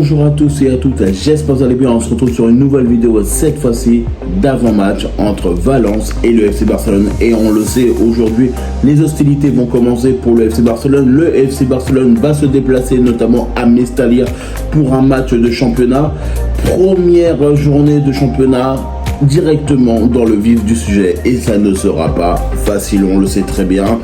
Bonjour à tous et à toutes, j'espère que vous allez bien. On se retrouve sur une nouvelle vidéo, cette fois-ci d'avant-match entre Valence et le FC Barcelone. Et on le sait, aujourd'hui, les hostilités vont commencer pour le FC Barcelone. Le FC Barcelone va se déplacer notamment à Mestalla pour un match de championnat. Première journée de championnat directement dans le vif du sujet. Et ça ne sera pas facile, on le sait très bien.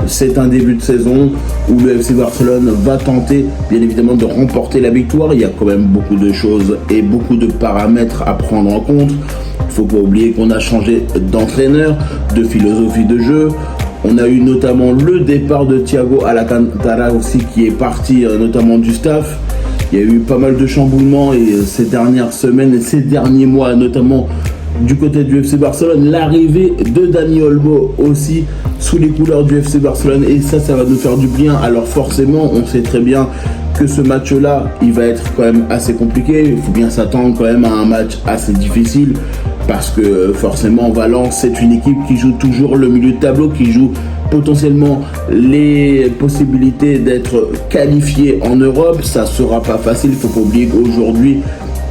C'est un début de saison où le FC Barcelone va tenter bien évidemment de remporter la victoire. Il y a quand même beaucoup de choses et beaucoup de paramètres à prendre en compte. Il ne faut pas oublier qu'on a changé d'entraîneur, de philosophie de jeu. On a eu notamment le départ de Thiago Alcantara aussi qui est parti notamment du staff. Il y a eu pas mal de chamboulements et ces dernières semaines et ces derniers mois notamment du côté du FC Barcelone, l'arrivée de Dani Olmo aussi sous les couleurs du FC Barcelone, et ça va nous faire du bien. Alors forcément, on sait très bien que ce match-là, il va être quand même assez compliqué. Il faut bien s'attendre quand même à un match assez difficile parce que forcément, Valence, c'est une équipe qui joue toujours le milieu de tableau, qui joue potentiellement les possibilités d'être qualifié en Europe. Ça sera pas facile. Il faut pas oublier qu'aujourd'hui,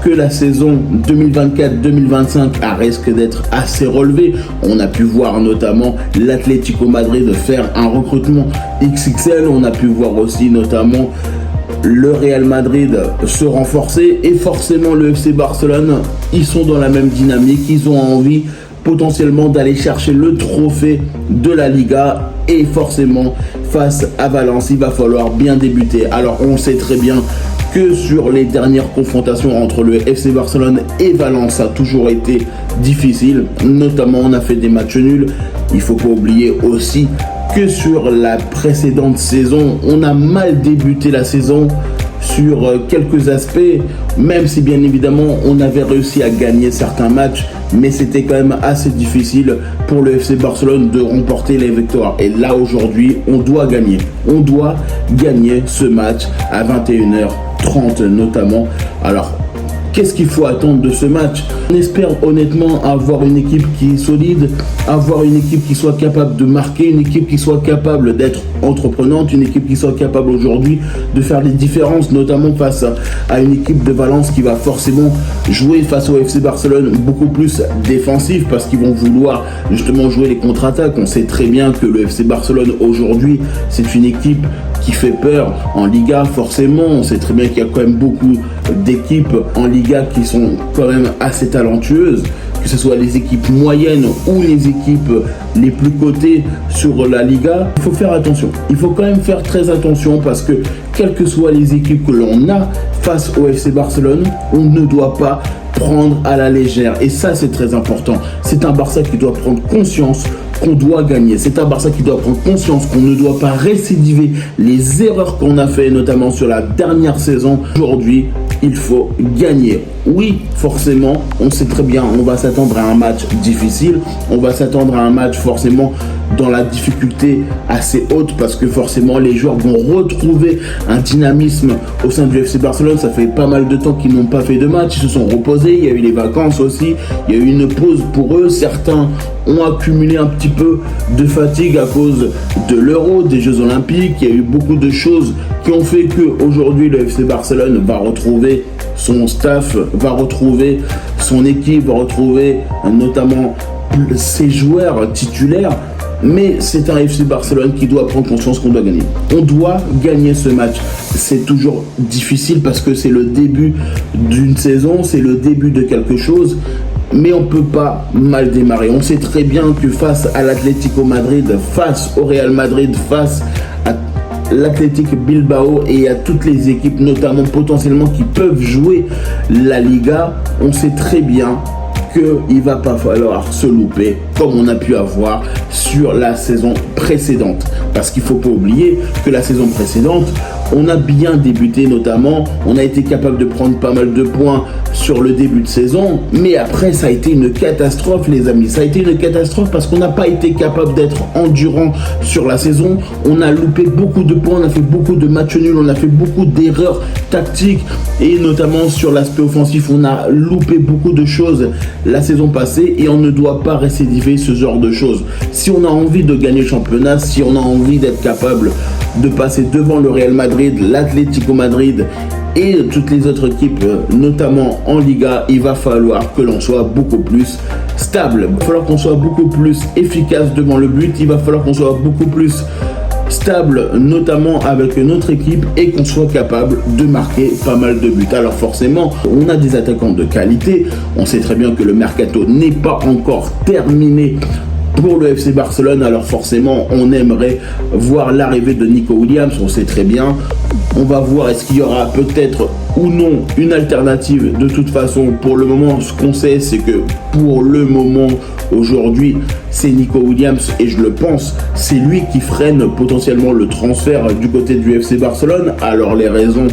que la saison 2024-2025 risque d'être assez relevée. On a pu voir notamment l'Atlético Madrid faire un recrutement XXL. On a pu voir aussi notamment le Real Madrid se renforcer. Et forcément le FC Barcelone, ils sont dans la même dynamique. Ils ont envie potentiellement d'aller chercher le trophée de la Liga. Et forcément, face à Valence, il va falloir bien débuter. Alors on sait très bien que sur les dernières confrontations entre le FC Barcelone et Valence, ça a toujours été difficile. Notamment, on a fait des matchs nuls. Il ne faut pas oublier aussi que sur la précédente saison, on a mal débuté la saison sur quelques aspects, même si bien évidemment on avait réussi à gagner certains matchs, mais c'était quand même assez difficile pour le FC Barcelone de remporter les victoires. Et là aujourd'hui, on doit gagner ce match à 21h30 notamment. Alors qu'est-ce qu'il faut attendre de ce match? On espère honnêtement avoir une équipe qui est solide, avoir une équipe qui soit capable de marquer, une équipe qui soit capable d'être entreprenante, une équipe qui soit capable aujourd'hui de faire des différences, notamment face à une équipe de Valence qui va forcément jouer face au FC Barcelone beaucoup plus défensif parce qu'ils vont vouloir justement jouer les contre-attaques. On sait très bien que le FC Barcelone aujourd'hui, c'est une équipe qui fait peur en Liga. Forcément, on sait très bien qu'il y a quand même beaucoup d'équipes en Liga qui sont quand même assez talentueuses, que ce soit les équipes moyennes ou les équipes les plus cotées sur la Liga. Il faut faire attention, il faut quand même faire très attention parce que quelles que soient les équipes que l'on a face au FC Barcelone, on ne doit pas prendre à la légère, et ça c'est très important. C'est un Barça qui doit prendre conscience qu'on doit gagner. C'est un Barça qui doit prendre conscience qu'on ne doit pas récidiver les erreurs qu'on a fait notamment sur la dernière saison. Aujourd'hui, il faut gagner. Oui, forcément, on sait très bien, on va s'attendre à un match difficile. On va s'attendre à un match forcément dans la difficulté assez haute parce que forcément les joueurs vont retrouver un dynamisme au sein du FC Barcelone. Ça fait pas mal de temps qu'ils n'ont pas fait de match, ils se sont reposés, il y a eu les vacances aussi, il y a eu une pause pour eux. Certains ont accumulé un petit peu de fatigue à cause de l'Euro, des Jeux Olympiques. Il y a eu beaucoup de choses qui ont fait qu'aujourd'hui le FC Barcelone va retrouver son staff, va retrouver son équipe, va retrouver notamment ses joueurs titulaires. Mais c'est un FC Barcelone qui doit prendre conscience qu'on doit gagner. On doit gagner ce match. C'est toujours difficile parce que c'est le début d'une saison, c'est le début de quelque chose. Mais on ne peut pas mal démarrer. On sait très bien que face à l'Atlético Madrid, face au Real Madrid, face à l'Athletic Bilbao et à toutes les équipes notamment potentiellement qui peuvent jouer la Liga, on sait très bien qu'il ne va pas falloir se louper comme on a pu avoir sur la saison précédente. Parce qu'il ne faut pas oublier que la saison précédente, on a bien débuté notamment, on a été capable de prendre pas mal de points sur le début de saison, mais après ça a été une catastrophe les amis, ça a été une catastrophe parce qu'on n'a pas été capable d'être endurant sur la saison. On a loupé beaucoup de points, on a fait beaucoup de matchs nuls, on a fait beaucoup d'erreurs tactiques et notamment sur l'aspect offensif, on a loupé beaucoup de choses la saison passée et on ne doit pas récidiver ce genre de choses. Si on a envie de gagner le championnat, si on a envie d'être capable de passer devant le Real Madrid, l'Atlético Madrid et toutes les autres équipes, notamment en Liga, il va falloir que l'on soit beaucoup plus stable. Il va falloir qu'on soit beaucoup plus efficace devant le but. Il va falloir qu'on soit beaucoup plus stable, notamment avec notre équipe, et qu'on soit capable de marquer pas mal de buts. Alors forcément, on a des attaquants de qualité. On sait très bien que le mercato n'est pas encore terminé pour le FC Barcelone, alors forcément on aimerait voir l'arrivée de Nico Williams. On sait très bien, on va voir est-ce qu'il y aura peut-être ou non une alternative. De toute façon, pour le moment, ce qu'on sait, c'est que pour le moment, aujourd'hui, c'est Nico Williams, et je le pense, c'est lui qui freine potentiellement le transfert du côté du FC Barcelone. Alors les raisons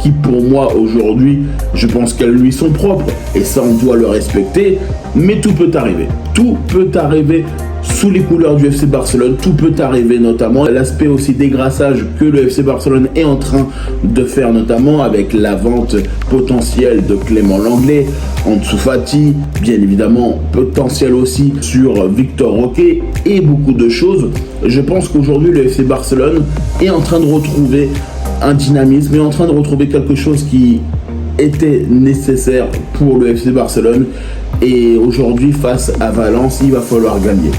qui pour moi aujourd'hui, je pense qu'elles lui sont propres, et ça on doit le respecter, mais tout peut arriver. Tout peut arriver sous les couleurs du FC Barcelone, tout peut arriver, notamment l'aspect aussi dégraissage que le FC Barcelone est en train de faire, notamment avec la vente potentielle de Clément Lenglet, Ansu Fati, bien évidemment potentiel aussi sur Victor Roque et beaucoup de choses. Je pense qu'aujourd'hui le FC Barcelone est en train de retrouver un dynamisme, est en train de retrouver quelque chose qui était nécessaire pour le FC Barcelone, et aujourd'hui face à Valence, il va falloir gagner.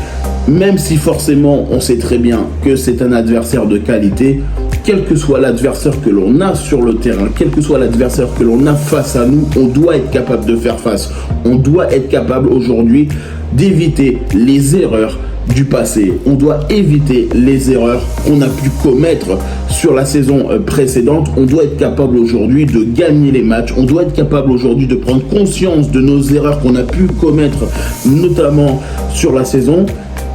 Même si forcément on sait très bien que c'est un adversaire de qualité, quel que soit l'adversaire que l'on a sur le terrain, quel que soit l'adversaire que l'on a face à nous, on doit être capable de faire face. On doit être capable aujourd'hui d'éviter les erreurs du passé. On doit éviter les erreurs qu'on a pu commettre sur la saison précédente. On doit être capable aujourd'hui de gagner les matchs. On doit être capable aujourd'hui de prendre conscience de nos erreurs qu'on a pu commettre, notamment sur la saison.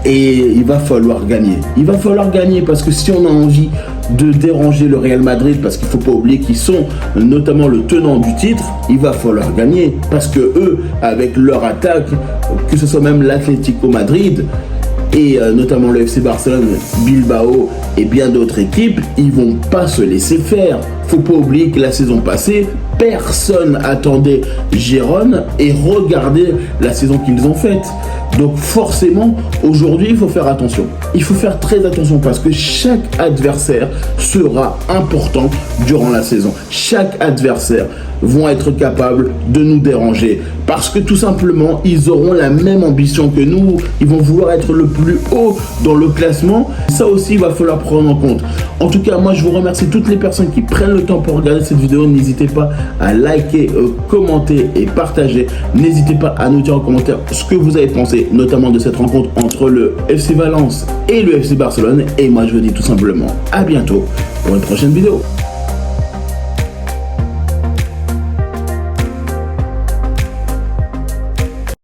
Et il va falloir gagner. Il va falloir gagner, parce que si on a envie de déranger le Real Madrid, parce qu'il ne faut pas oublier qu'ils sont notamment le tenant du titre, il va falloir gagner. Parce que eux, avec leur attaque, que ce soit même l'Atlético Madrid, et notamment le FC Barcelone, Bilbao et bien d'autres équipes, ils vont pas se laisser faire. Faut pas oublier que la saison passée, personne attendait Gérone, et regardez la saison qu'ils ont faite. Donc forcément, aujourd'hui, il faut faire attention. Il faut faire très attention, parce que chaque adversaire sera important durant la saison. Chaque adversaire vont être capables de nous déranger, parce que tout simplement, ils auront la même ambition que nous. Ils vont vouloir être le plus haut dans le classement. Ça aussi, il va falloir prendre en compte. En tout cas, moi, je vous remercie toutes les personnes qui prennent le temps pour regarder cette vidéo. N'hésitez pas à liker, commenter et partager. N'hésitez pas à nous dire en commentaire ce que vous avez pensé, notamment de cette rencontre entre le FC Valence et le FC Barcelone. Et moi, je vous dis tout simplement à bientôt pour une prochaine vidéo.